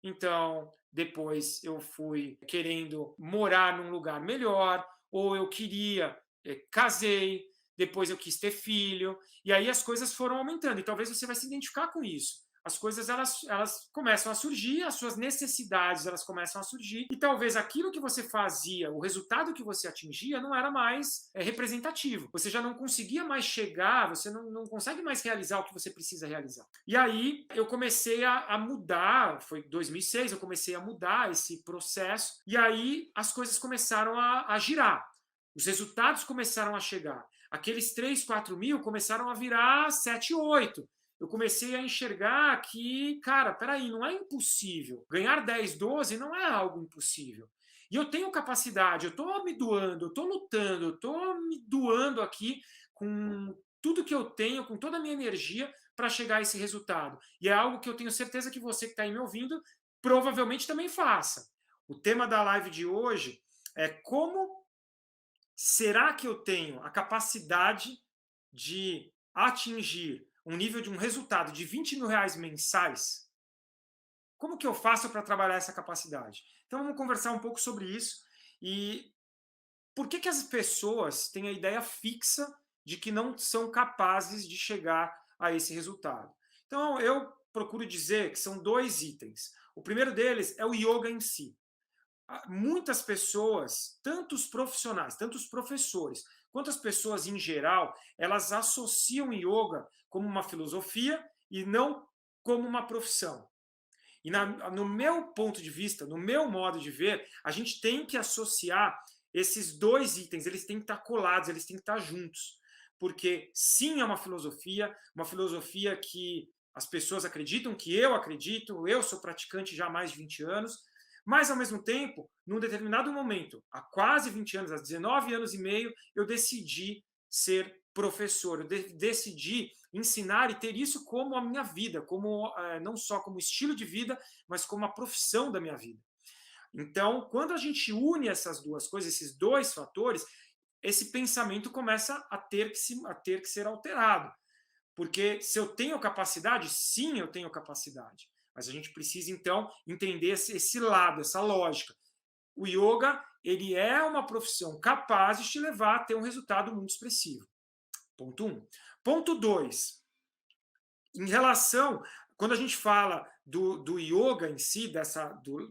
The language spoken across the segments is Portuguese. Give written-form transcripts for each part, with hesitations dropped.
Então, depois eu fui querendo morar num lugar melhor, ou eu queria, casei, depois eu quis ter filho, e aí as coisas foram aumentando. E talvez você vai se identificar com isso. As coisas elas começam a surgir, as suas necessidades elas começam a surgir, e talvez aquilo que você fazia, o resultado que você atingia, não era mais representativo. Você já não conseguia mais chegar, você não consegue mais realizar o que você precisa realizar. E aí eu comecei a mudar, foi 2006, eu comecei a mudar esse processo, e aí as coisas começaram a girar. Os resultados começaram a chegar. Aqueles 3, 4 mil começaram a virar 7, 8. Eu comecei a enxergar que, cara, peraí, não é impossível. Ganhar 10, 12 não é algo impossível. E eu tenho capacidade, eu estou me doando, eu estou lutando, eu estou me doando aqui com tudo que eu tenho, com toda a minha energia para chegar a esse resultado. E é algo que eu tenho certeza que você que está aí me ouvindo provavelmente também faça. O tema da live de hoje é como será que eu tenho a capacidade de atingir um nível de um resultado de 20 mil reais mensais? Como que eu faço para trabalhar essa capacidade? Então vamos conversar um pouco sobre isso e por que as pessoas têm a ideia fixa de que não são capazes de chegar a esse resultado? Então eu procuro dizer que são dois itens. O primeiro deles é o yoga em si. Muitas pessoas, tanto os profissionais, tanto os professores, quanto as pessoas em geral, elas associam yoga como uma filosofia e não como uma profissão. E no meu ponto de vista, no meu modo de ver, a gente tem que associar esses dois itens, eles têm que estar colados, eles têm que estar juntos. Porque sim, é uma filosofia que as pessoas acreditam, que eu acredito, eu sou praticante já há mais de 20 anos, mas ao mesmo tempo, num determinado momento, há quase 20 anos, há 19 anos e meio, eu decidi ser professor, eu decidi ensinar e ter isso como a minha vida, como não só como estilo de vida, mas como a profissão da minha vida. Então, quando a gente une essas duas coisas, esses dois fatores, esse pensamento começa a ter que ser alterado. Porque se eu tenho capacidade, sim, eu tenho capacidade. Mas a gente precisa, então, entender esse lado, essa lógica. O yoga, ele é uma profissão capaz de te levar a ter um resultado muito expressivo. Ponto 1. Ponto 2. Em relação, quando a gente fala do yoga em si,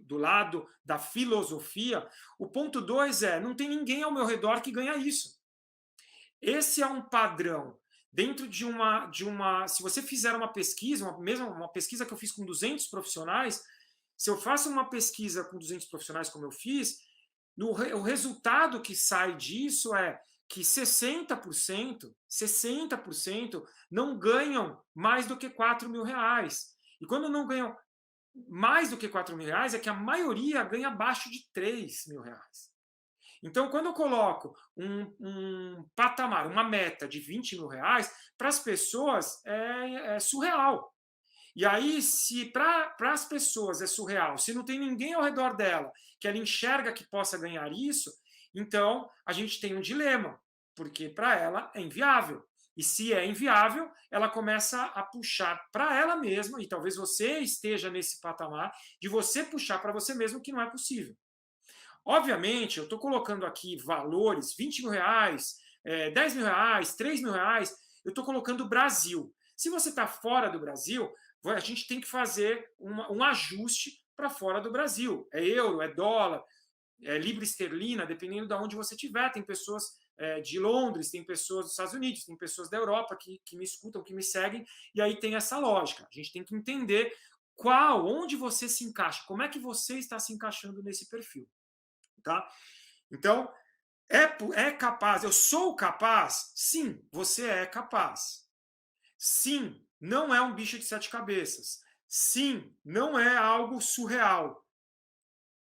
do lado da filosofia, o ponto 2 é, não tem ninguém ao meu redor que ganha isso. Esse é um padrão. Dentro se você fizer uma pesquisa, mesmo uma pesquisa que eu fiz com 200 profissionais, se eu faço uma pesquisa com 200 profissionais como eu fiz, o resultado que sai disso é que 60% não ganham mais do que 4 mil reais. E quando não ganham mais do que 4 mil reais, é que a maioria ganha abaixo de 3 mil reais. Então, quando eu coloco um patamar, uma meta de 20 mil reais, para as pessoas é surreal. E aí, se para as pessoas é surreal, se não tem ninguém ao redor dela que ela enxerga que possa ganhar isso, então a gente tem um dilema, porque para ela é inviável. E se é inviável, ela começa a puxar para ela mesma, e talvez você esteja nesse patamar, de você puxar para você mesmo que não é possível. Obviamente, eu estou colocando aqui valores, 20 mil reais, 10 mil reais, 3 mil reais, eu estou colocando o Brasil. Se você está fora do Brasil, a gente tem que fazer um ajuste para fora do Brasil. É euro, é dólar, é libra esterlina, dependendo de onde você estiver. Tem pessoas de Londres, tem pessoas dos Estados Unidos, tem pessoas da Europa que me escutam, que me seguem, e aí tem essa lógica. A gente tem que entender onde você se encaixa, como é que você está se encaixando nesse perfil. Tá? Então, é capaz, eu sou capaz? Sim, você é capaz. Sim, não é um bicho de sete cabeças. Sim, não é algo surreal.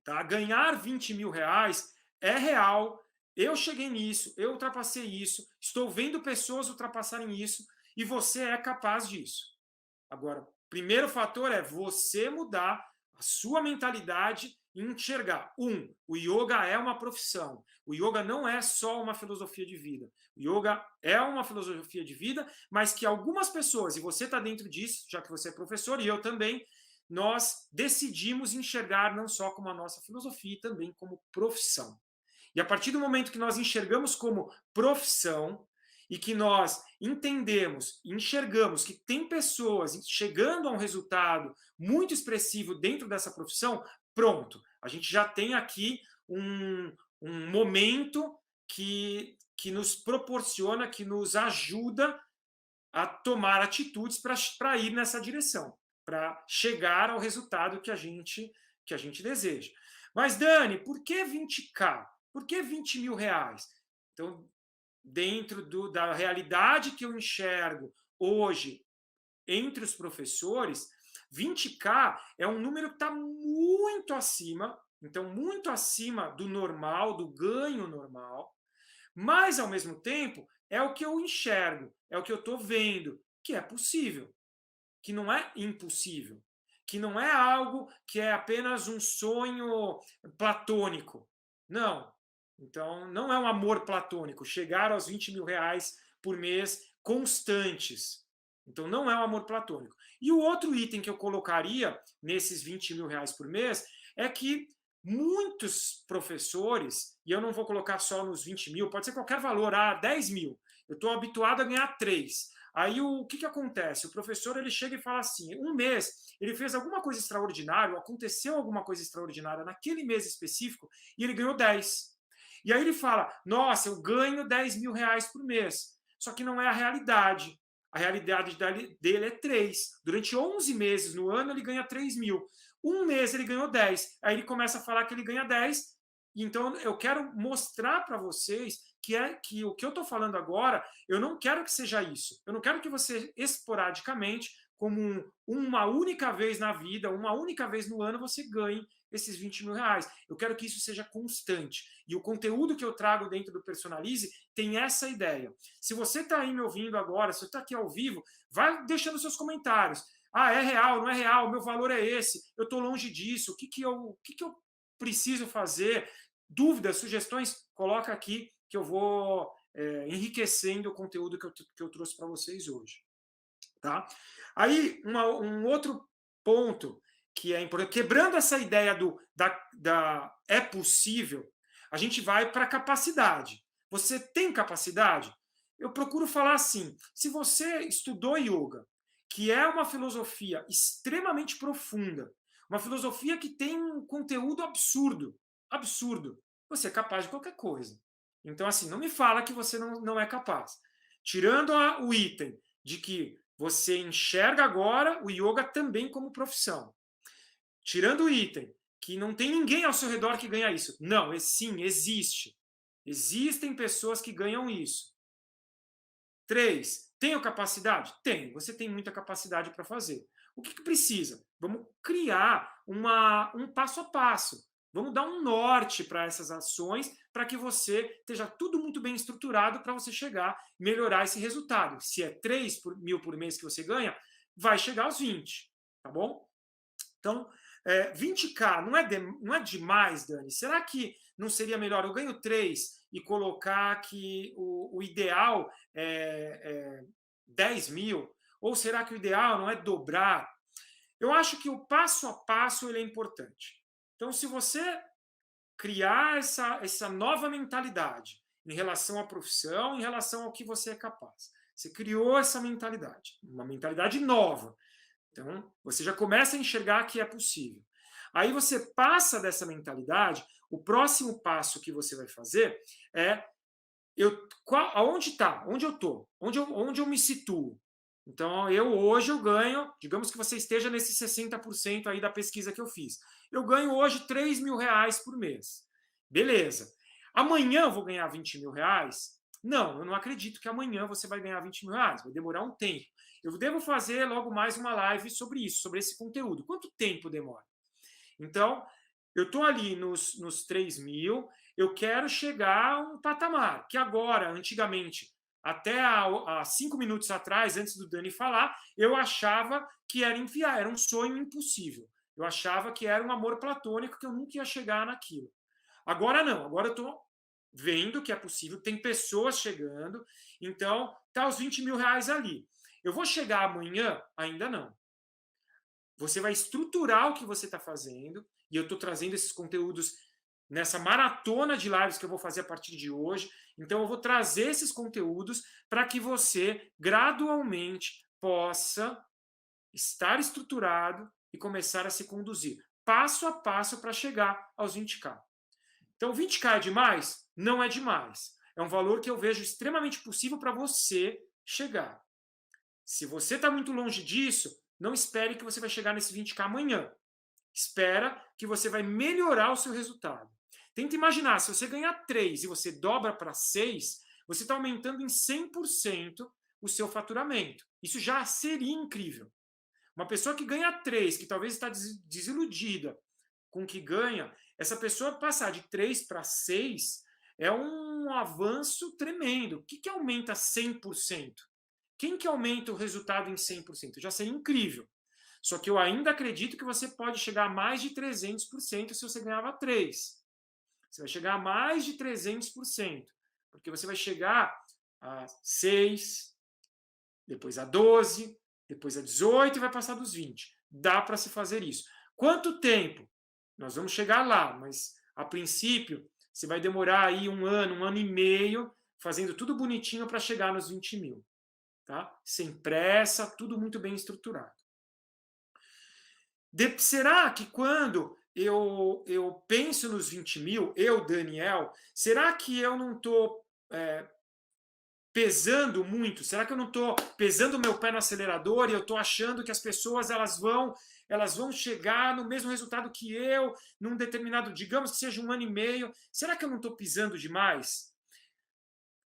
Tá? Ganhar 20 mil reais é real. Eu cheguei nisso, eu ultrapassei isso, estou vendo pessoas ultrapassarem isso e você é capaz disso. Agora, primeiro fator é você mudar a sua mentalidade e enxergar. O yoga é uma profissão. O yoga não é só uma filosofia de vida. O yoga é uma filosofia de vida, mas que algumas pessoas, e você está dentro disso, já que você é professor, e eu também, nós decidimos enxergar não só como a nossa filosofia, também como profissão. E a partir do momento que nós enxergamos como profissão e que nós entendemos, enxergamos que tem pessoas chegando a um resultado muito expressivo dentro dessa profissão, pronto, a gente já tem aqui um momento que nos proporciona, que nos ajuda a tomar atitudes para ir nessa direção, para chegar ao resultado que a gente deseja. Mas, Dani, por que 20K? Por que 20 mil reais? Então, dentro da realidade que eu enxergo hoje entre os professores, 20K é um número que está muito acima, então, muito acima do normal, do ganho normal, mas, ao mesmo tempo, é o que eu enxergo, é o que eu estou vendo, que é possível, que não é impossível, que não é algo que é apenas um sonho platônico. Não. Então, não é um amor platônico, chegar aos 20 mil reais por mês constantes. Então, não é um amor platônico. E o outro item que eu colocaria nesses 20 mil reais por mês é que muitos professores, e eu não vou colocar só nos 20 mil, pode ser qualquer valor, 10 mil. Eu estou habituado a ganhar 3. Aí o que acontece? O professor ele chega e fala assim: um mês ele fez alguma coisa extraordinária, aconteceu alguma coisa extraordinária naquele mês específico e ele ganhou 10. E aí ele fala: nossa, eu ganho 10 mil reais por mês. Só que não é a realidade. A realidade dele é 3. Durante 11 meses no ano ele ganha 3 mil. Um mês ele ganhou 10. Aí ele começa a falar que ele ganha 10. Então eu quero mostrar para vocês que o que eu estou falando agora, eu não quero que seja isso. Eu não quero que você, esporadicamente, como uma única vez na vida, uma única vez no ano, você ganhe esses 20 mil reais. Eu quero que isso seja constante. E o conteúdo que eu trago dentro do Personalize tem essa ideia. Se você está aí me ouvindo agora, se você está aqui ao vivo, vai deixando seus comentários. É real, não é real, meu valor é esse, eu estou longe disso, o que eu preciso fazer? Dúvidas, sugestões, coloca aqui que eu vou enriquecendo o conteúdo que eu trouxe para vocês hoje. Tá? Aí, um outro ponto que é importante, quebrando essa ideia é possível, a gente vai para a capacidade. Você tem capacidade? Eu procuro falar assim: se você estudou yoga, que é uma filosofia extremamente profunda, uma filosofia que tem um conteúdo absurdo, absurdo, você é capaz de qualquer coisa. Então, assim, não me fala que você não é capaz. Tirando o item de que você enxerga agora o yoga também como profissão. Tirando o item que não tem ninguém ao seu redor que ganha isso. Não, sim, existe. Existem pessoas que ganham isso. 3. Tenho capacidade? Tenho. Você tem muita capacidade para fazer. O que precisa? Vamos criar um passo a passo. Vamos dar um norte para essas ações para que você esteja tudo muito bem estruturado para você chegar e melhorar esse resultado. Se é 3 mil por mês que você ganha, vai chegar aos 20. Tá bom? Então, 20K não é demais, Dani? Será que não seria melhor? Eu ganho 3 e colocar que o ideal é 10 mil? Ou será que o ideal não é dobrar? Eu acho que o passo a passo ele é importante. Então, se você criar essa nova mentalidade em relação à profissão, em relação ao que você é capaz, você criou essa mentalidade, uma mentalidade nova. Então, você já começa a enxergar que é possível. Aí você passa dessa mentalidade, o próximo passo que você vai fazer é aonde está? Onde eu estou? Onde eu me situo? Então, hoje eu ganho, digamos que você esteja nesse 60% aí da pesquisa que eu fiz. Eu ganho hoje 3 mil reais por mês. Beleza. Amanhã eu vou ganhar 20 mil reais? Não, eu não acredito que amanhã você vai ganhar 20 mil reais. Vai demorar um tempo. Eu devo fazer logo mais uma live sobre isso, sobre esse conteúdo. Quanto tempo demora? Então, eu estou ali nos 3 mil, eu quero chegar a um patamar, que agora, antigamente, até há 5 minutos atrás, antes do Dani falar, eu achava que era um sonho impossível. Eu achava que era um amor platônico, que eu nunca ia chegar naquilo. Agora não, agora eu estou vendo que é possível, tem pessoas chegando, então tá os 20 mil reais ali. Eu vou chegar amanhã? Ainda não. Você vai estruturar o que você está fazendo, e eu estou trazendo esses conteúdos nessa maratona de lives que eu vou fazer a partir de hoje. Então, eu vou trazer esses conteúdos para que você, gradualmente, possa estar estruturado e começar a se conduzir passo a passo para chegar aos 20K. Então, 20K é demais? Não é demais. É um valor que eu vejo extremamente possível para você chegar. Se você está muito longe disso, não espere que você vai chegar nesse 20K amanhã. Espera que você vai melhorar o seu resultado. Tenta imaginar, se você ganhar 3 e você dobra para 6, você está aumentando em 100% o seu faturamento. Isso já seria incrível. Uma pessoa que ganha 3, que talvez está desiludida com o que ganha, essa pessoa passar de 3 para 6 é um avanço tremendo. O que aumenta 100%? Quem que aumenta o resultado em 100%? Já seria incrível. Só que eu ainda acredito que você pode chegar a mais de 300% se você ganhava 3. Você vai chegar a mais de 300%, porque você vai chegar a 6, depois a 12, depois a 18 e vai passar dos 20. Dá para se fazer isso. Quanto tempo? Nós vamos chegar lá, mas a princípio você vai demorar aí um ano e meio, fazendo tudo bonitinho para chegar nos 20 mil. Tá? Sem pressa, tudo muito bem estruturado. Será que quando eu penso nos 20 mil, eu, Daniel, será que eu não estou pesando muito? Será que eu não estou pesando o meu pé no acelerador e eu estou achando que as pessoas elas vão chegar no mesmo resultado que eu, num determinado, digamos que seja um ano e meio? Será que eu não estou pisando demais?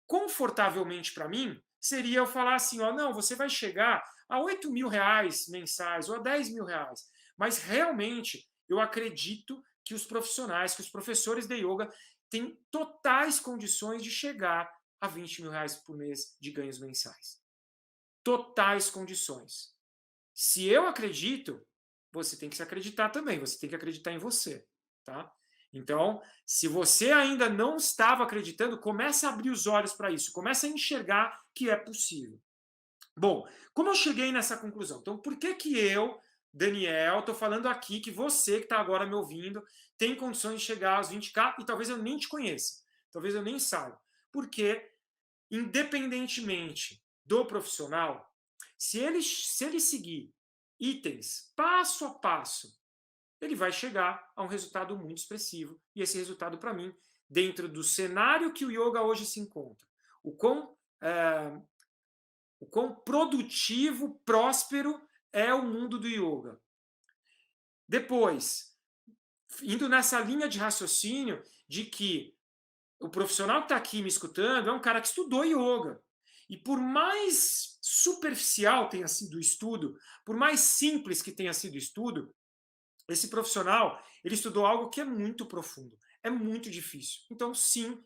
Confortavelmente para mim, seria eu falar assim, ó, não, você vai chegar a 8 mil reais mensais ou a 10 mil reais. Mas realmente eu acredito que os profissionais, que os professores de yoga têm totais condições de chegar a 20 mil reais por mês de ganhos mensais. Totais condições. Se eu acredito, você tem que se acreditar também, você tem que acreditar em você. Tá? Então, se você ainda não estava acreditando, comece a abrir os olhos para isso, comece a enxergar que é possível. Bom, como eu cheguei nessa conclusão? Então, por que eu, Daniel, estou falando aqui que você que está agora me ouvindo tem condições de chegar aos 20K e talvez eu nem te conheça, talvez eu nem saiba. Porque, independentemente do profissional, se ele seguir itens passo a passo, ele vai chegar a um resultado muito expressivo. E esse resultado, para mim, dentro do cenário que o yoga hoje se encontra, o quão produtivo, próspero é o mundo do yoga. Depois, indo nessa linha de raciocínio de que o profissional que está aqui me escutando é um cara que estudou yoga. E por mais superficial tenha sido o estudo, por mais simples que tenha sido o estudo, esse profissional, ele estudou algo que é muito profundo, é muito difícil. Então, sim,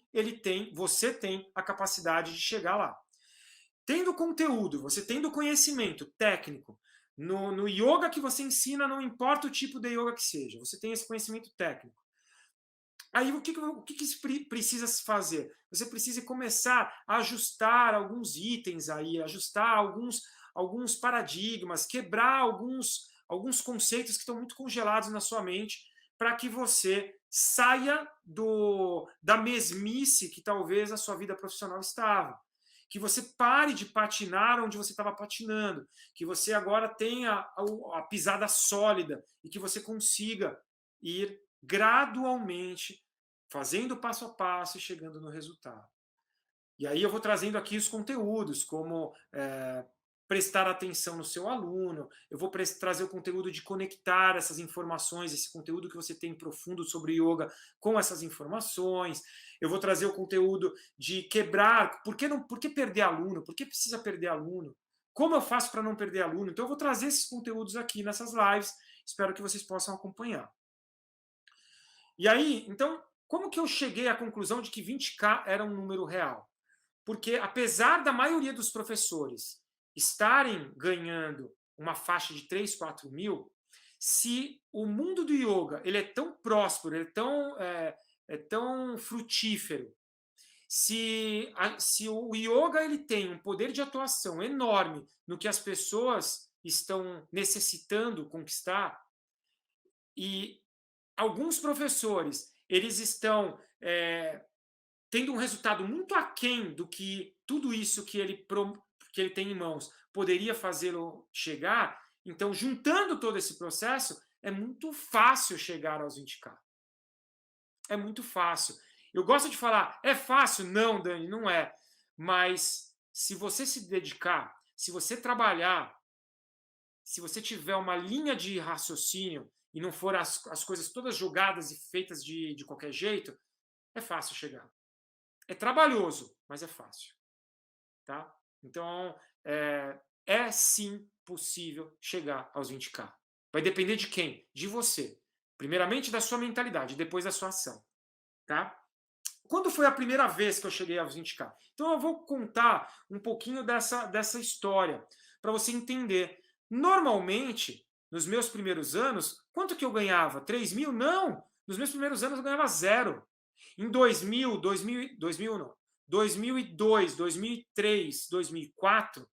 você tem a capacidade de chegar lá. Tendo conteúdo, você tendo conhecimento técnico, no yoga que você ensina, não importa o tipo de yoga que seja, você tem esse conhecimento técnico. Aí o que precisa se fazer? Você precisa começar a ajustar alguns itens aí, ajustar alguns paradigmas, quebrar alguns conceitos que estão muito congelados na sua mente, para que você saia da mesmice que talvez a sua vida profissional estava. Que você pare de patinar onde você estava patinando, que você agora tenha a pisada sólida e que você consiga ir gradualmente, fazendo passo a passo e chegando no resultado. E aí eu vou trazendo aqui os conteúdos, como prestar atenção no seu aluno, eu vou trazer o conteúdo de conectar essas informações, esse conteúdo que você tem profundo sobre yoga com essas informações, eu vou trazer o conteúdo de quebrar, por que perder aluno? Por que precisa perder aluno? Como eu faço para não perder aluno? Então eu vou trazer esses conteúdos aqui nessas lives, espero que vocês possam acompanhar. E aí, então, como que eu cheguei à conclusão de que 20K era um número real? Porque, apesar da maioria dos professores estarem ganhando uma faixa de 3, 4 mil, se o mundo do yoga ele é tão próspero, ele é tão frutífero, se o yoga ele tem um poder de atuação enorme no que as pessoas estão necessitando conquistar, e alguns professores eles estão tendo um resultado muito aquém do que tudo isso que ele tem em mãos poderia fazê-lo chegar. Então, juntando todo esse processo, é muito fácil chegar aos 20K. É muito fácil. Eu gosto de falar, é fácil? Não, Dani, não é. Mas se você se dedicar, se você trabalhar, se você tiver uma linha de raciocínio e não for as coisas todas jogadas e feitas de qualquer jeito, é fácil chegar. É trabalhoso, mas é fácil. Tá? Então, sim possível chegar aos 20K. Vai depender de quem? De você. Primeiramente da sua mentalidade, depois da sua ação. Tá? Quando foi a primeira vez que eu cheguei aos 20K? Então eu vou contar um pouquinho dessa história, para você entender. Normalmente, nos meus primeiros anos, quanto que eu ganhava? 3 mil? Não! Nos meus primeiros anos eu ganhava zero. Em 2000 não, 2002, 2003, 2004,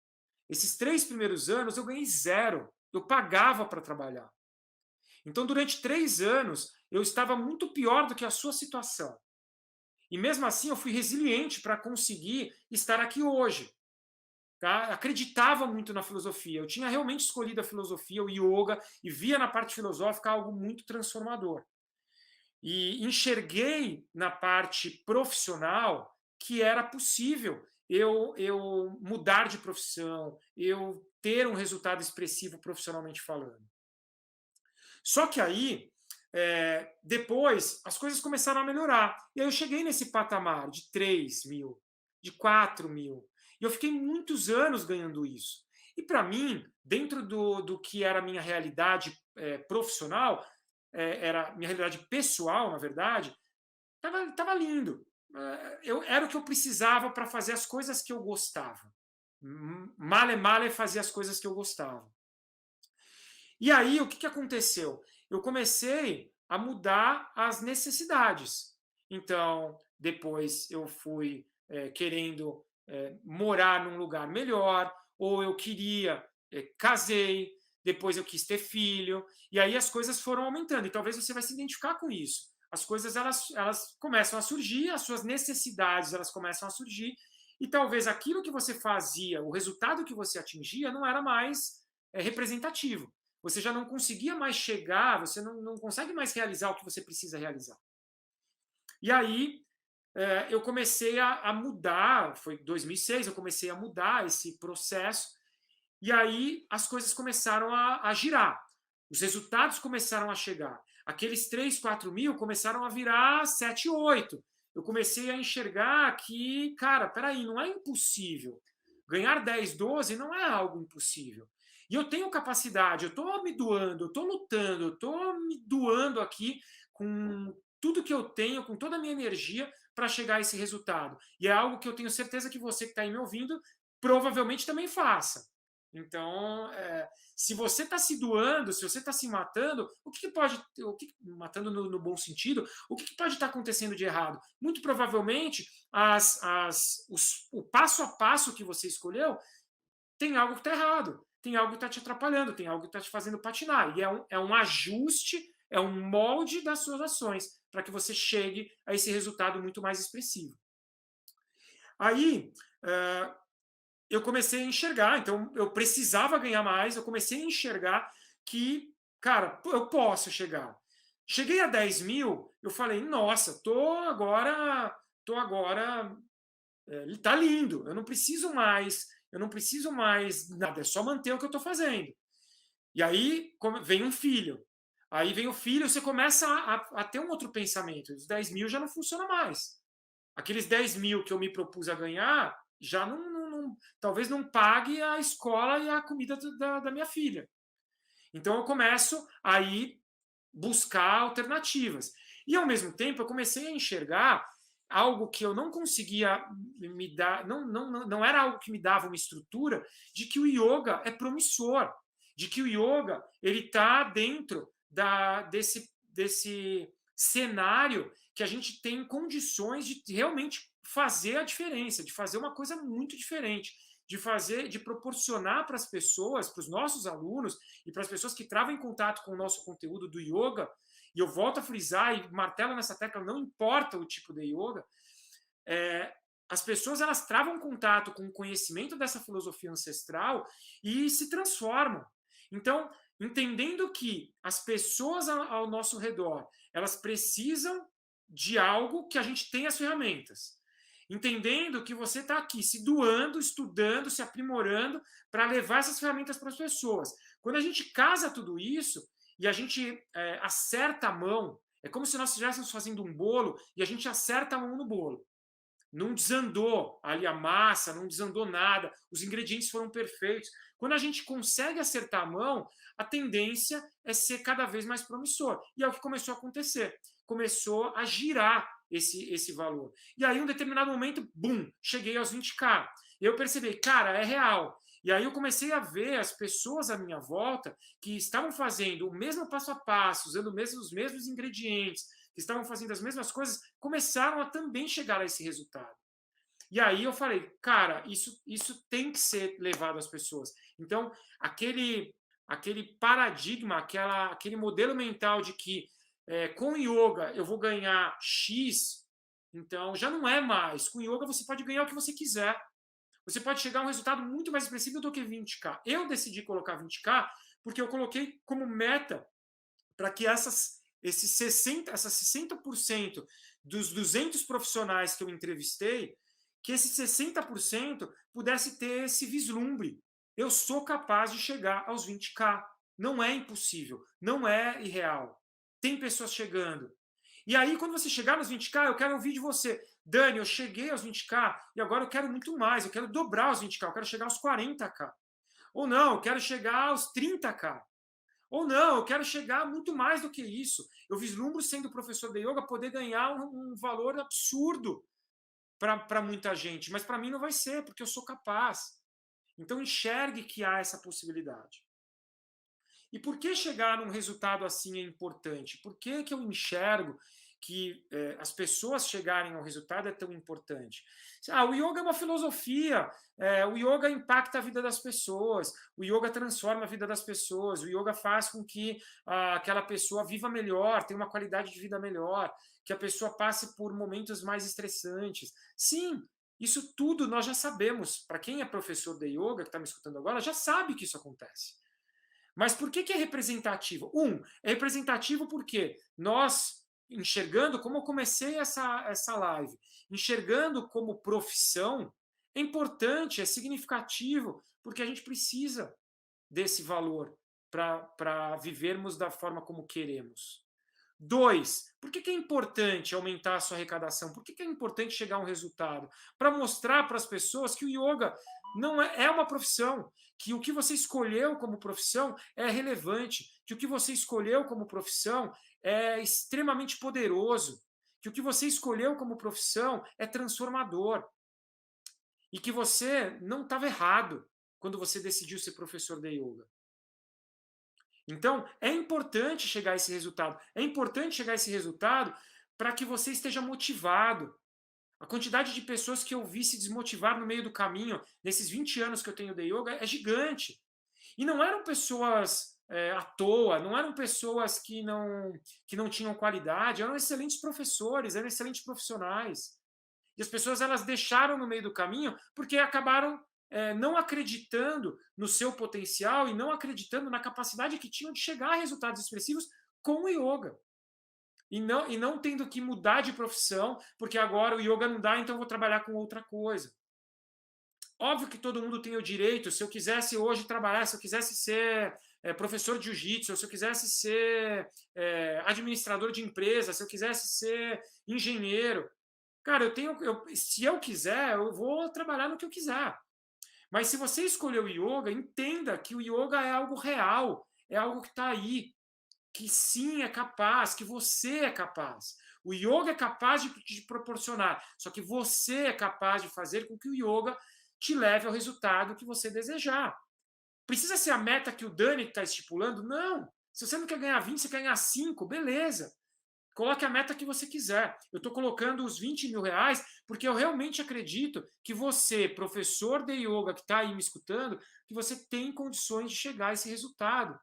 esses 3 primeiros anos eu ganhei zero. Eu pagava para trabalhar. Então, durante 3 anos, eu estava muito pior do que a sua situação. E mesmo assim, eu fui resiliente para conseguir estar aqui hoje. Tá? Acreditava muito na filosofia. Eu tinha realmente escolhido a filosofia, o yoga, e via na parte filosófica algo muito transformador. E enxerguei na parte profissional que era possível eu mudar de profissão, eu ter um resultado expressivo profissionalmente falando. Só que aí, depois, as coisas começaram a melhorar. E aí eu cheguei nesse patamar de 3 mil, de 4 mil. E eu fiquei muitos anos ganhando isso. E para mim, dentro do que era a minha realidade profissional, era minha realidade pessoal, na verdade, estava lindo. Era o que eu precisava para fazer as coisas que eu gostava. Male, male fazer as coisas que eu gostava. E aí, o que aconteceu? Eu comecei a mudar as necessidades. Então, depois eu fui querendo morar num lugar melhor, ou eu queria, casei, depois eu quis ter filho, e aí as coisas foram aumentando. E talvez você vai se identificar com isso. As coisas elas começam a surgir, as suas necessidades elas começam a surgir, e talvez aquilo que você fazia, o resultado que você atingia, não era mais representativo. Você já não conseguia mais chegar, você não consegue mais realizar o que você precisa realizar. E aí eu comecei a mudar, foi 2006, eu comecei a mudar esse processo, e aí as coisas começaram a girar. Os resultados começaram a chegar. Aqueles 3, 4 mil começaram a virar 7, 8. Eu comecei a enxergar que, cara, peraí, não é impossível. Ganhar 10, 12 não é algo impossível. E eu tenho capacidade, eu estou me doando, eu estou lutando, eu estou me doando aqui com tudo que eu tenho, com toda a minha energia para chegar a esse resultado. E é algo que eu tenho certeza que você que está aí me ouvindo provavelmente também faça. Então, se você está se doando, se você está se matando, matando no bom sentido, o que pode estar acontecendo de errado? Muito provavelmente, o passo a passo que você escolheu tem algo que está errado, tem algo que está te atrapalhando, tem algo que está te fazendo patinar. E é um ajuste, é um molde das suas ações para que você chegue a esse resultado muito mais expressivo. Aí, eu comecei a enxergar, então eu precisava ganhar mais, eu comecei a enxergar que, cara, eu posso chegar. Cheguei a 10 mil, eu falei, nossa, tô agora, tá lindo, eu não preciso mais nada, é só manter o que eu estou fazendo. E aí vem um filho. Aí vem o filho, você começa a ter um outro pensamento. Os 10 mil já não funciona mais. Aqueles 10 mil que eu me propus a ganhar, já talvez não pague a escola e a comida da minha filha. Então eu começo a ir buscar alternativas. E ao mesmo tempo eu comecei a enxergar algo que eu não conseguia me dar, não era algo que me dava uma estrutura de que o yoga é promissor, de que o yoga ele está dentro desse cenário que a gente tem condições de realmente fazer a diferença, de fazer uma coisa muito diferente. de proporcionar para as pessoas, para os nossos alunos e para as pessoas que travam em contato com o nosso conteúdo do yoga, e eu volto a frisar e martelo nessa tecla, não importa o tipo de yoga, as pessoas elas travam contato com o conhecimento dessa filosofia ancestral e se transformam. Então, entendendo que as pessoas ao nosso redor, elas precisam de algo que a gente tem as ferramentas. Entendendo que você está aqui se doando, estudando, se aprimorando para levar essas ferramentas para as pessoas. Quando a gente casa tudo isso e a gente acerta a mão, é como se nós estivéssemos fazendo um bolo e a gente acerta a mão no bolo. Não desandou ali a massa, não desandou nada, os ingredientes foram perfeitos. Quando a gente consegue acertar a mão, a tendência é ser cada vez mais promissor. E é o que começou a acontecer. Começou a girar esse valor. E aí, em um determinado momento, bum, cheguei aos 20k. E eu percebi, cara, é real. E aí eu comecei a ver as pessoas à minha volta que estavam fazendo o mesmo passo a passo, usando os mesmos ingredientes, que estavam fazendo as mesmas coisas, começaram a também chegar a esse resultado. E aí eu falei, cara, isso tem que ser levado às pessoas. Então, aquele paradigma, aquele modelo mental de que com yoga eu vou ganhar X, então já não é mais. Com yoga você pode ganhar o que você quiser. Você pode chegar a um resultado muito mais expressivo do que 20k. Eu decidi colocar 20k porque eu coloquei como meta para que essas 60% dos 200 profissionais que eu entrevistei, que esses 60% pudesse ter esse vislumbre. Eu sou capaz de chegar aos 20k. Não é impossível, não é irreal. Tem pessoas chegando. E aí, quando você chegar nos 20k, eu quero ouvir de você. Dani, eu cheguei aos 20k e agora eu quero muito mais. Eu quero dobrar os 20k, eu quero chegar aos 40k. Ou não, eu quero chegar aos 30k. Ou não, eu quero chegar muito mais do que isso. Eu vislumbro, sendo professor de yoga, poder ganhar um valor absurdo para muita gente. Mas para mim não vai ser, porque eu sou capaz. Então enxergue que há essa possibilidade. E por que chegar num resultado assim é importante? Por que eu enxergo que as pessoas chegarem ao resultado é tão importante? O yoga é uma filosofia, o yoga impacta a vida das pessoas, o yoga transforma a vida das pessoas, o yoga faz com que aquela pessoa viva melhor, tenha uma qualidade de vida melhor, que a pessoa passe por momentos mais estressantes. Sim, isso tudo nós já sabemos. Para quem é professor de yoga, que está me escutando agora, já sabe que isso acontece. Mas por que é representativo? É representativo porque nós, enxergando, como eu comecei essa live, enxergando como profissão, é importante, é significativo, porque a gente precisa desse valor para vivermos da forma como queremos. 2, por que é importante aumentar a sua arrecadação? Por que é importante chegar a um resultado? Para mostrar para as pessoas que o yoga não é uma profissão, que o que você escolheu como profissão é relevante, que o que você escolheu como profissão é extremamente poderoso, que o que você escolheu como profissão é transformador e que você não estava errado quando você decidiu ser professor de yoga. Então, é importante chegar a esse resultado. É importante chegar a esse resultado para que você esteja motivado. A quantidade de pessoas que eu vi se desmotivar no meio do caminho, nesses 20 anos que eu tenho de yoga, é gigante. E não eram pessoas à toa, não eram pessoas que não tinham qualidade, eram excelentes professores, eram excelentes profissionais. E as pessoas elas deixaram no meio do caminho porque acabaram não acreditando no seu potencial e não acreditando na capacidade que tinham de chegar a resultados expressivos com o yoga. E não tendo que mudar de profissão, porque agora o yoga não dá, então eu vou trabalhar com outra coisa. Óbvio que todo mundo tem o direito, se eu quisesse hoje trabalhar, se eu quisesse ser professor de jiu-jitsu, se eu quisesse ser administrador de empresa, se eu quisesse ser engenheiro, cara, se eu quiser, eu vou trabalhar no que eu quiser. Mas se você escolheu o yoga, entenda que o yoga é algo real, é algo que está aí, que sim é capaz, que você é capaz. O yoga é capaz de te proporcionar, só que você é capaz de fazer com que o yoga te leve ao resultado que você desejar. Precisa ser a meta que o Dani está estipulando? Não. Se você não quer ganhar 20, você quer ganhar 5, beleza. coloque a meta que você quiser. Eu estou colocando os 20 mil reais porque eu realmente acredito que você, professor de yoga que está aí me escutando, que você tem condições de chegar a esse resultado.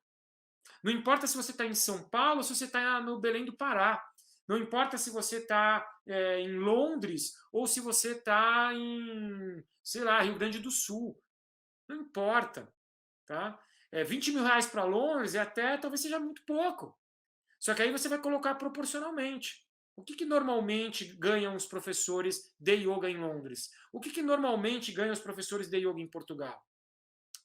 Não importa se você está em São Paulo ou se você está no Belém do Pará. Não importa se você está em Londres ou se você está em, sei lá, Rio Grande do Sul. Não importa. Tá? 20 mil reais para Londres até talvez seja muito pouco. Só que aí você vai colocar proporcionalmente. O que normalmente ganham os professores de yoga em Londres? O que normalmente ganham os professores de yoga em Portugal?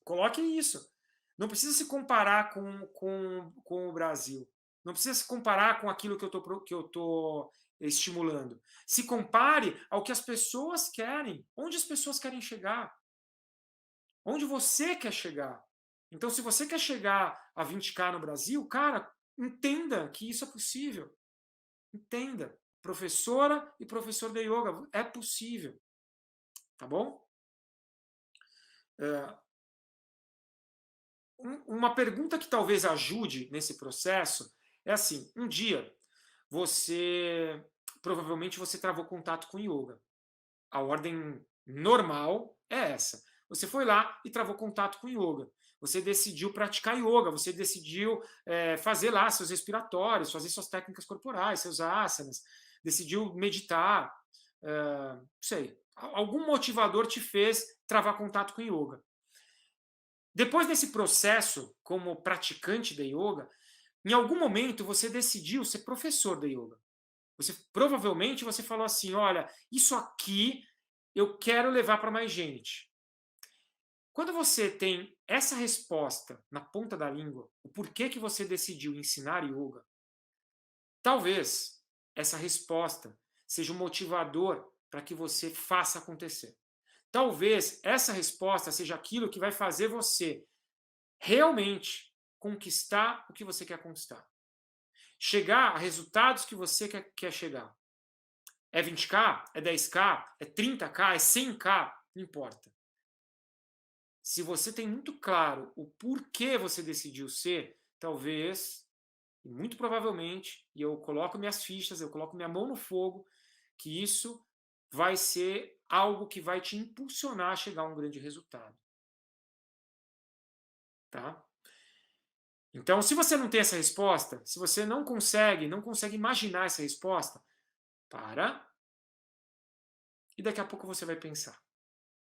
Coloque isso. Não precisa se comparar com o Brasil. Não precisa se comparar com aquilo que eu tô estimulando. Se compare ao que as pessoas querem. Onde as pessoas querem chegar. Onde você quer chegar. Então, se você quer chegar a 20k no Brasil, cara, entenda que isso é possível. Entenda. Professora e professor de yoga, é possível. Tá bom? Uma pergunta que talvez ajude nesse processo é assim, um dia provavelmente você travou contato com yoga. A ordem normal é essa. Você foi lá e travou contato com yoga. Você decidiu praticar yoga, você decidiu fazer lá seus respiratórios, fazer suas técnicas corporais, seus asanas, decidiu meditar, não sei. Algum motivador te fez travar contato com yoga. Depois desse processo, como praticante de yoga, em algum momento você decidiu ser professor de yoga. Provavelmente você falou assim, olha, isso aqui eu quero levar para mais gente. Quando você tem essa resposta na ponta da língua, o porquê que você decidiu ensinar yoga, talvez essa resposta seja um motivador para que você faça acontecer. Talvez essa resposta seja aquilo que vai fazer você realmente conquistar o que você quer conquistar. Chegar a resultados que você quer chegar. É 20k? É 10k? É 30k? É 100k? Não importa. Se você tem muito claro o porquê você decidiu ser, talvez, e muito provavelmente, e eu coloco minhas fichas, eu coloco minha mão no fogo, que isso vai ser algo que vai te impulsionar a chegar a um grande resultado. Tá? Então, se você não tem essa resposta, se você não consegue imaginar essa resposta, para. E daqui a pouco você vai pensar.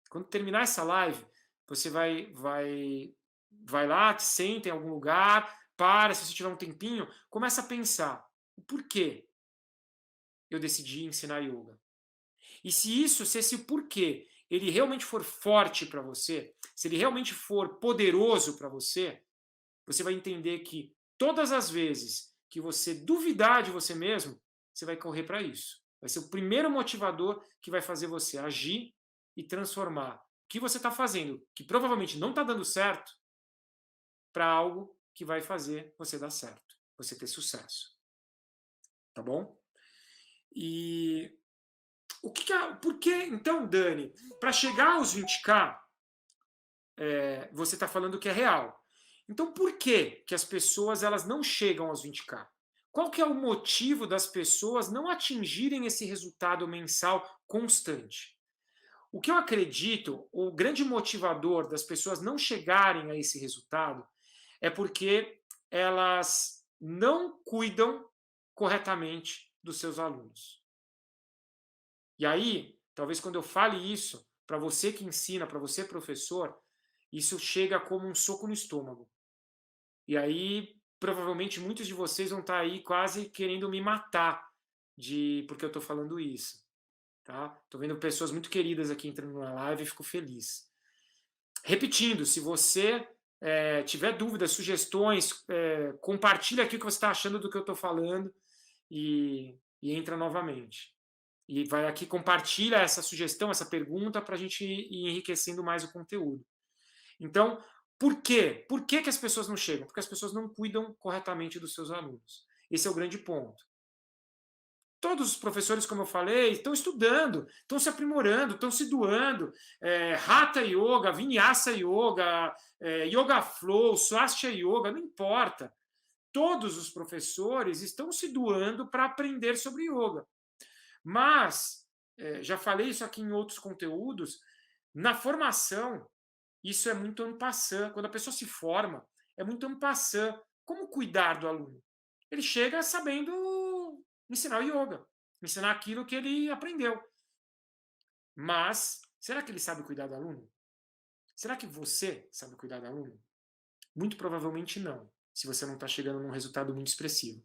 Quando terminar essa live, você vai lá, senta em algum lugar, para, se você tiver um tempinho, começa a pensar o porquê eu decidi ensinar yoga. E se esse porquê, ele realmente for forte para você, se ele realmente for poderoso para você, você vai entender que todas as vezes que você duvidar de você mesmo, você vai correr para isso. Vai ser o primeiro motivador que vai fazer você agir e transformar o que você está fazendo, que provavelmente não está dando certo, para algo que vai fazer você dar certo, você ter sucesso. Tá bom? E por que, então, Dani, para chegar aos 20k, você está falando que é real. Então, por que as pessoas elas não chegam aos 20k? Qual que é o motivo das pessoas não atingirem esse resultado mensal constante? O que eu acredito, o grande motivador das pessoas não chegarem a esse resultado é porque elas não cuidam corretamente dos seus alunos. E aí, talvez quando eu fale isso, para você que ensina, para você professor, isso chega como um soco no estômago. E aí, provavelmente, muitos de vocês vão estar aí quase querendo me matar porque eu estou falando isso. Tá? Estou vendo pessoas muito queridas aqui entrando na live e fico feliz. Repetindo, se você tiver dúvidas, sugestões, compartilha aqui o que você está achando do que eu estou falando e entra novamente. E vai aqui, compartilha essa sugestão, essa pergunta, para a gente ir enriquecendo mais o conteúdo. Então, por quê? Por que as pessoas não chegam? Porque as pessoas não cuidam corretamente dos seus alunos. Esse é o grande ponto. Todos os professores, como eu falei, estão estudando, estão se aprimorando, estão se doando. Hatha Yoga, Vinyasa Yoga, Yoga Flow, Swastika Yoga, não importa. todos os professores estão se doando para aprender sobre yoga. Mas, já falei isso aqui em outros conteúdos, na formação, isso é muito en passant. Quando a pessoa se forma, é muito en passant. Como cuidar do aluno? Ele chega sabendo ensinar o yoga, ensinar aquilo que ele aprendeu. Mas, será que ele sabe cuidar do aluno? Será que você sabe cuidar do aluno? Muito provavelmente não, se você não está chegando num resultado muito expressivo.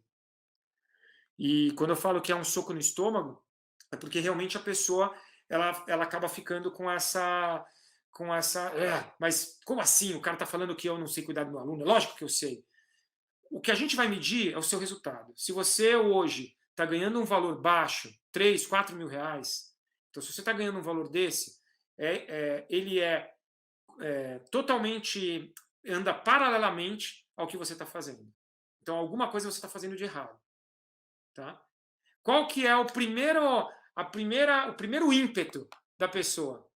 E quando eu falo que é um soco no estômago, é porque realmente a pessoa ela acaba ficando com essa. Mas como assim? O cara está falando que eu não sei cuidar do meu aluno? Lógico que eu sei. O que a gente vai medir é o seu resultado. Se você hoje está ganhando um valor baixo, 3, 4 mil reais, então se você está ganhando um valor desse, ele totalmente, anda paralelamente ao que você está fazendo. Então alguma coisa você está fazendo de errado. Tá? Qual que é o primeiro ímpeto da pessoa?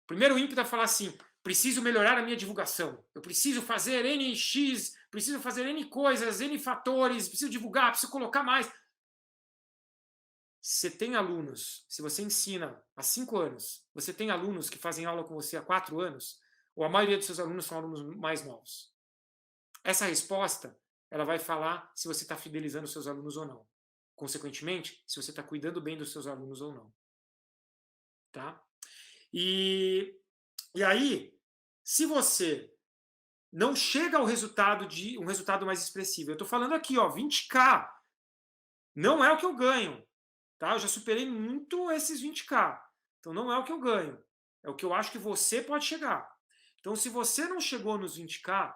O primeiro ímpeto é falar assim: preciso melhorar a minha divulgação, eu preciso fazer NX, preciso fazer N coisas, N fatores, preciso divulgar, preciso colocar mais. Você tem alunos, se você ensina há 5 anos, você tem alunos que fazem aula com você há 4 anos, ou a maioria dos seus alunos são alunos mais novos. Essa resposta, ela vai falar se você está fidelizando os seus alunos ou não. Consequentemente, se você está cuidando bem dos seus alunos ou não. Tá? E aí, se você não chega ao resultado de um resultado mais expressivo, eu estou falando aqui, ó, 20k, não é o que eu ganho. Tá? Eu já superei muito esses 20k. Então não é o que eu ganho. É o que eu acho que você pode chegar. Então, se você não chegou nos 20k,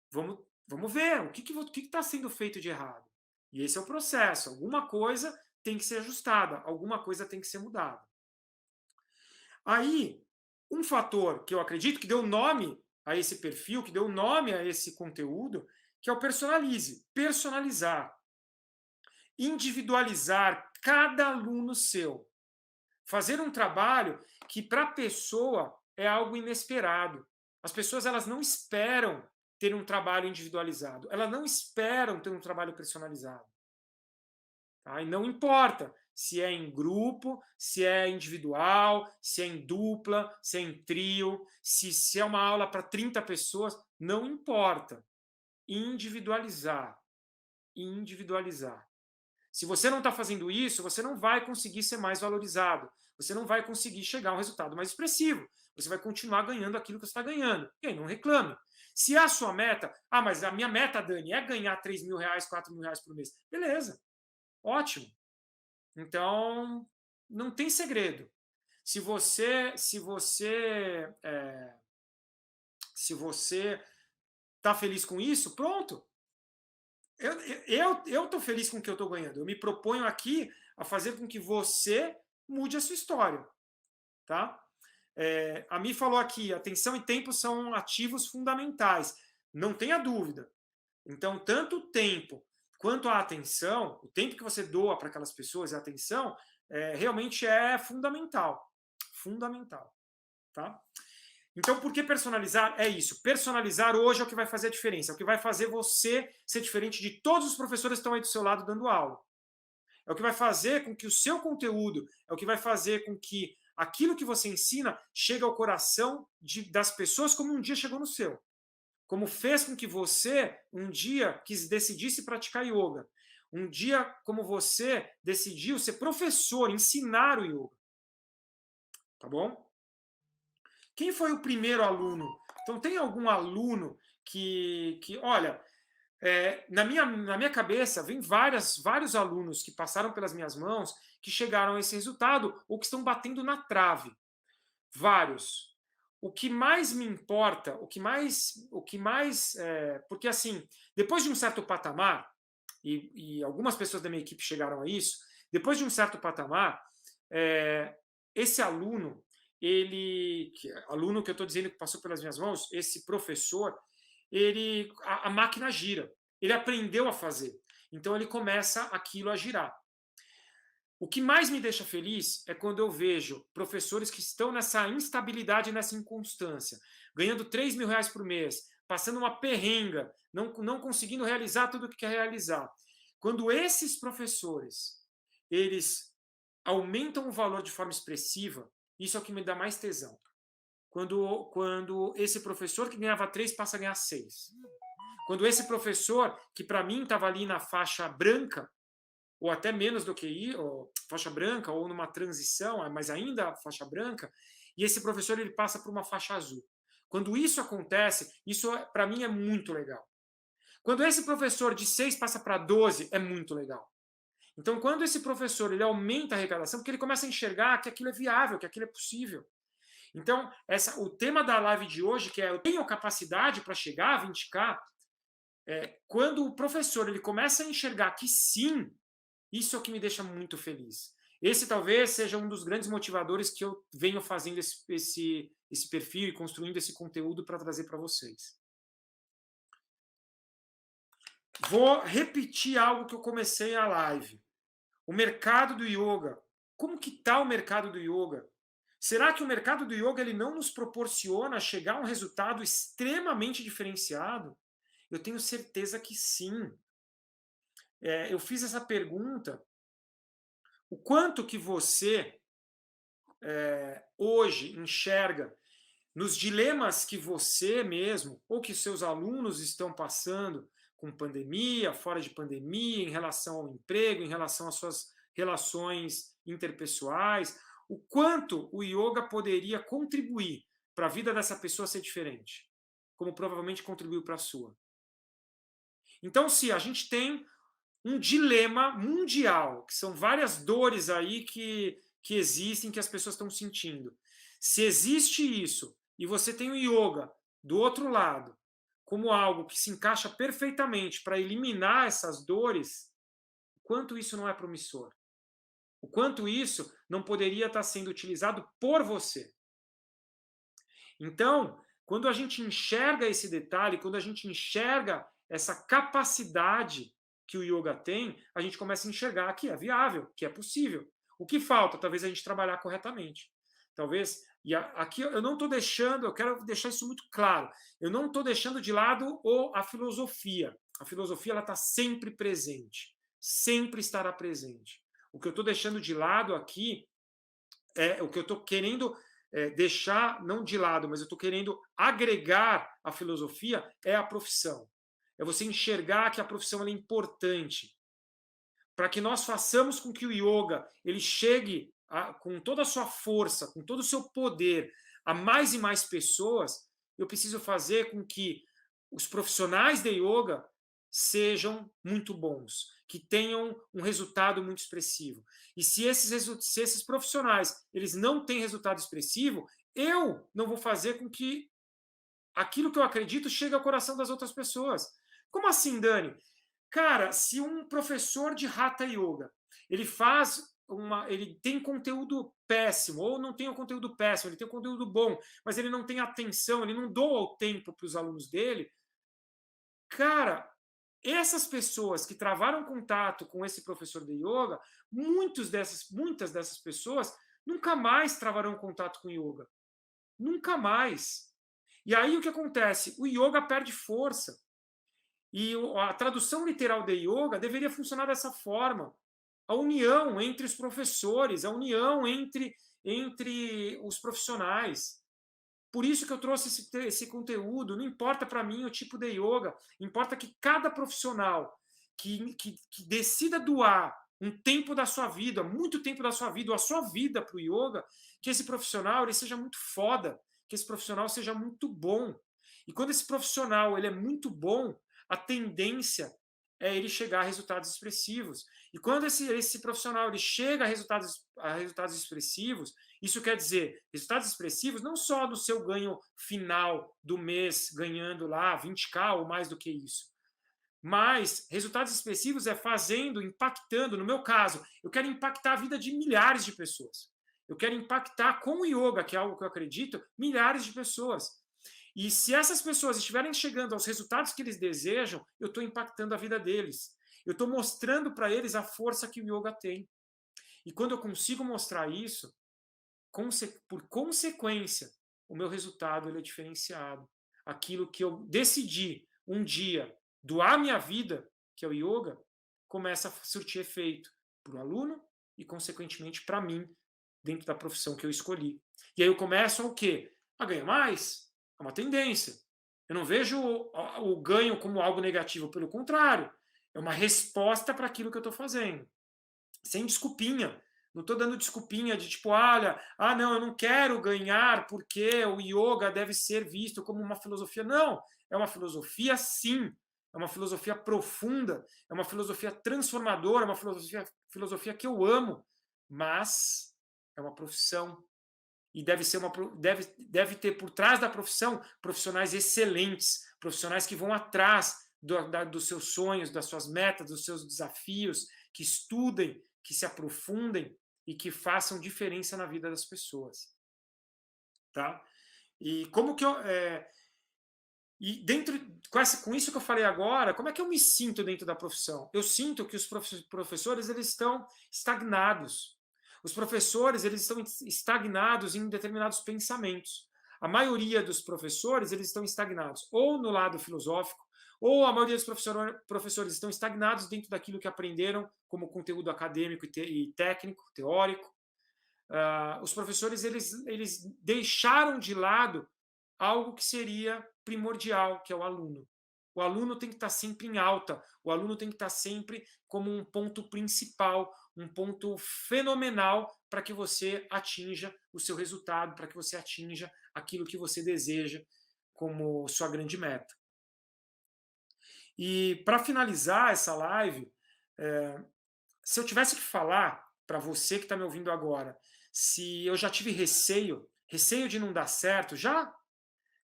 vamos ver o que está sendo feito de errado. E esse é o processo. Alguma coisa tem que ser ajustada, alguma coisa tem que ser mudada. Aí, um fator que eu acredito que deu nome a esse perfil, que deu nome a esse conteúdo, que é o personalize. Personalizar. Individualizar cada aluno seu. Fazer um trabalho que para a pessoa é algo inesperado. As pessoas elas não esperam ter um trabalho individualizado. Elas não esperam ter um trabalho personalizado. Tá? E não importa se é em grupo, se é individual, se é em dupla, se é em trio, se é uma aula para 30 pessoas, não importa. Individualizar. Individualizar. Se você não está fazendo isso, você não vai conseguir ser mais valorizado. Você não vai conseguir chegar a um resultado mais expressivo. Você vai continuar ganhando aquilo que você está ganhando. E aí, não reclame. Se é a sua meta, mas a minha meta, Dani, é ganhar 3 mil reais, 4 mil reais por mês. Beleza, ótimo. Então, não tem segredo. Se você está feliz com isso, pronto. Eu estou feliz com o que eu estou ganhando. Eu me proponho aqui a fazer com que você mude a sua história. Tá? A Mi falou aqui, atenção e tempo são ativos fundamentais. Não tenha dúvida. Então, tanto o tempo quanto a atenção, o tempo que você doa para aquelas pessoas e a atenção, realmente é fundamental. Fundamental. Tá? Então, por que personalizar? É isso. Personalizar hoje é o que vai fazer a diferença. É o que vai fazer você ser diferente de todos os professores que estão aí do seu lado dando aula. É o que vai fazer com que o seu conteúdo, é o que vai fazer com que aquilo que você ensina chegue ao coração das pessoas como um dia chegou no seu. Como fez com que você, um dia, decidisse praticar yoga. Um dia, como você decidiu ser professor, ensinar o yoga. Tá bom? Quem foi o primeiro aluno? Então, tem algum aluno que olha, na minha cabeça, vem vários alunos que passaram pelas minhas mãos que chegaram a esse resultado ou que estão batendo na trave. Vários. O que mais me importa, porque assim, depois de um certo patamar, e algumas pessoas da minha equipe chegaram a isso, depois de um certo patamar, esse aluno, aluno que eu estou dizendo que passou pelas minhas mãos, esse professor, a máquina gira. Ele aprendeu a fazer. Então ele começa aquilo a girar. O que mais me deixa feliz é quando eu vejo professores que estão nessa instabilidade, nessa inconstância, ganhando 3 mil reais por mês, passando uma perrenga, não conseguindo realizar tudo o que quer realizar. Quando esses professores, eles aumentam o valor de forma expressiva, isso é o que me dá mais tesão. Quando esse professor que ganhava 3 passa a ganhar 6. Quando esse professor, que para mim estava ali na faixa branca, ou até menos do que ir, ou faixa branca, ou numa transição, mas ainda faixa branca, e esse professor ele passa para uma faixa azul. Quando isso acontece, isso para mim é muito legal. Quando esse professor de 6 passa para 12, é muito legal. Então, quando esse professor ele aumenta a arrecadação, porque ele começa a enxergar que aquilo é viável, que aquilo é possível. Então, o tema da live de hoje, que é eu tenho capacidade para chegar a 20K, quando o professor ele começa a enxergar que sim, isso é o que me deixa muito feliz. Esse talvez seja um dos grandes motivadores que eu venho fazendo esse perfil e construindo esse conteúdo para trazer para vocês. Vou repetir algo que eu comecei a live. O mercado do yoga. Como que está o mercado do yoga? Será que o mercado do yoga ele não nos proporciona chegar a um resultado extremamente diferenciado? Eu tenho certeza que sim. Eu fiz essa pergunta. O quanto que você hoje enxerga nos dilemas que você mesmo ou que seus alunos estão passando com pandemia, fora de pandemia, em relação ao emprego, em relação às suas relações interpessoais, o quanto o yoga poderia contribuir para a vida dessa pessoa ser diferente, como provavelmente contribuiu para a sua. Então, se a gente tem um dilema mundial, que são várias dores aí que existem, que as pessoas estão sentindo. Se existe isso, e você tem o yoga do outro lado, como algo que se encaixa perfeitamente para eliminar essas dores, o quanto isso não é promissor? O quanto isso não poderia estar sendo utilizado por você? Então, quando a gente enxerga esse detalhe, quando a gente enxerga essa capacidade que o yoga tem, a gente começa a enxergar que é viável, que é possível. O que falta? Talvez a gente trabalhar corretamente. Talvez, e aqui eu não estou deixando, eu quero deixar isso muito claro, eu não estou deixando de lado a filosofia. A filosofia ela está sempre presente, sempre estará presente. O que eu estou deixando de lado aqui o que eu estou querendo deixar, não de lado, mas eu estou querendo agregar à filosofia é a profissão. É você enxergar que a profissão é importante para que nós façamos com que o yoga ele chegue com toda a sua força, com todo o seu poder a mais e mais pessoas. Eu preciso fazer com que os profissionais de yoga sejam muito bons, que tenham um resultado muito expressivo. E se esses profissionais eles não têm resultado expressivo, eu não vou fazer com que aquilo que eu acredito chegue ao coração das outras pessoas. Como assim, Dani? Cara, se um professor de Hatha Yoga, ele tem conteúdo péssimo, ou não tem um conteúdo péssimo, ele tem um conteúdo bom, mas ele não tem atenção, ele não doa o tempo para os alunos dele, cara, essas pessoas que travaram contato com esse professor de yoga, muitas dessas pessoas nunca mais travarão contato com yoga. Nunca mais. E aí o que acontece? O yoga perde força. E a tradução literal de yoga deveria funcionar dessa forma. A união entre os professores, a união entre os profissionais. Por isso que eu trouxe esse conteúdo. Não importa para mim o tipo de yoga, importa que cada profissional que decida doar um tempo da sua vida, muito tempo da sua vida, ou a sua vida para o yoga, que esse profissional ele seja muito foda, que esse profissional seja muito bom. E quando esse profissional ele é muito bom, a tendência é ele chegar a resultados expressivos. E quando esse profissional ele chega a resultados expressivos, isso quer dizer resultados expressivos não só no seu ganho final do mês, ganhando lá 20K ou mais do que isso, mas resultados expressivos é fazendo, impactando. No meu caso, eu quero impactar a vida de milhares de pessoas. Eu quero impactar com o yoga, que é algo que eu acredito, milhares de pessoas. E se essas pessoas estiverem chegando aos resultados que eles desejam, eu estou impactando a vida deles. Eu estou mostrando para eles a força que o yoga tem. E quando eu consigo mostrar isso, por consequência, o meu resultado ele é diferenciado. aquilo que eu decidi um dia doar minha vida, que é o yoga, começa a surtir efeito para o aluno e, consequentemente, para mim, dentro da profissão que eu escolhi. E aí eu começo a o quê? A ganhar mais. É uma tendência. Eu não vejo o ganho como algo negativo, pelo contrário. É uma resposta para aquilo que eu estou fazendo. Sem desculpinha. Não estou dando desculpinha de tipo, olha, não, eu não quero ganhar porque o yoga deve ser visto como uma filosofia. Não, é uma filosofia sim. É uma filosofia profunda, é uma filosofia transformadora, é uma filosofia que eu amo, mas é uma profissão e deve ter por trás da profissão profissionais excelentes, profissionais que vão atrás dos seus sonhos, das suas metas, dos seus desafios, que estudem, que se aprofundem e que façam diferença na vida das pessoas. Tá? E como que eu. E dentro, com isso que eu falei agora, como é que eu me sinto dentro da profissão? Eu sinto que os professores eles estão estagnados. Os professores eles estão estagnados em determinados pensamentos. A maioria dos professores eles estão estagnados ou no lado filosófico, ou a maioria dos professores estão estagnados dentro daquilo que aprenderam como conteúdo acadêmico e técnico, teórico. Os professores eles deixaram de lado algo que seria primordial, que é o aluno. O aluno tem que estar sempre em alta, o aluno tem que estar sempre como um ponto principal, um ponto fenomenal para que você atinja o seu resultado, para que você atinja aquilo que você deseja como sua grande meta. E para finalizar essa live, se eu tivesse que falar para você que está me ouvindo agora, se eu já tive receio de não dar certo,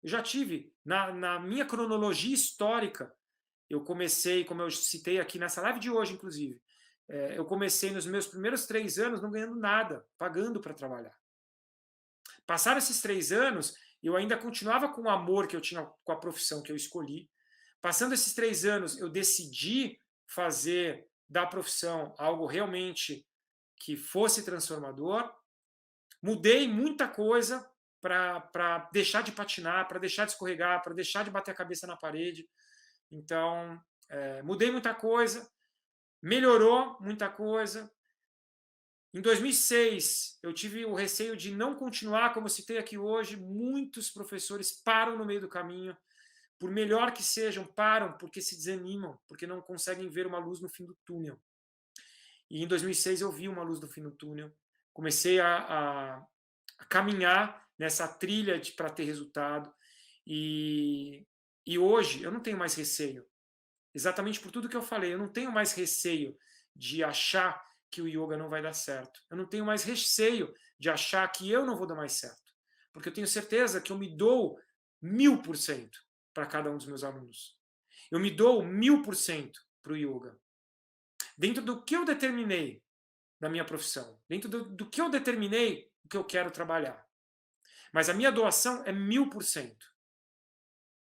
eu já tive, na minha cronologia histórica, eu comecei, como eu citei aqui nessa live de hoje, inclusive, eu comecei nos meus primeiros 3 anos não ganhando nada, pagando para trabalhar. Passaram esses 3 anos, eu ainda continuava com o amor que eu tinha com a profissão que eu escolhi. Passando esses 3 anos, eu decidi fazer da profissão algo realmente que fosse transformador. Mudei muita coisa para deixar de patinar, para deixar de escorregar, para deixar de bater a cabeça na parede. Então, mudei muita coisa, melhorou muita coisa. Em 2006, eu tive o receio de não continuar, como eu citei aqui hoje. Muitos professores param no meio do caminho, por melhor que sejam, param porque se desanimam, porque não conseguem ver uma luz no fim do túnel. E em 2006 eu vi uma luz no fim do túnel, comecei a caminhar nessa trilha para ter resultado, e hoje eu não tenho mais receio, exatamente por tudo que eu falei. Eu não tenho mais receio de achar que o yoga não vai dar certo, eu não tenho mais receio de achar que eu não vou dar mais certo, porque eu tenho certeza que eu me dou 1000% para cada um dos meus alunos, eu me dou 1000% para o yoga, dentro do que eu determinei da minha profissão, dentro do que eu determinei o que eu quero trabalhar. Mas a minha doação é 1000%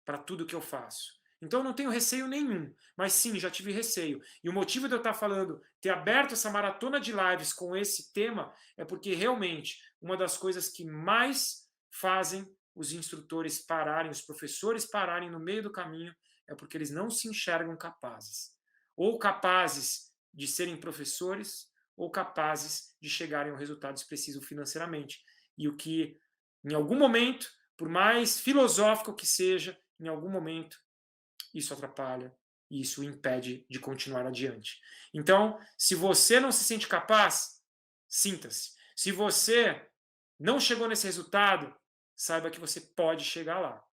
para tudo que eu faço. Então eu não tenho receio nenhum, mas sim, já tive receio. E o motivo de eu estar falando, ter aberto essa maratona de lives com esse tema, é porque realmente uma das coisas que mais fazem os instrutores pararem, os professores pararem no meio do caminho, é porque eles não se enxergam capazes. Ou capazes de serem professores, ou capazes de chegarem ao resultado expressivo financeiramente. E o que, em algum momento, por mais filosófico que seja, em algum momento, isso atrapalha e isso impede de continuar adiante. Então, se você não se sente capaz, sinta-se. Se você não chegou nesse resultado, saiba que você pode chegar lá.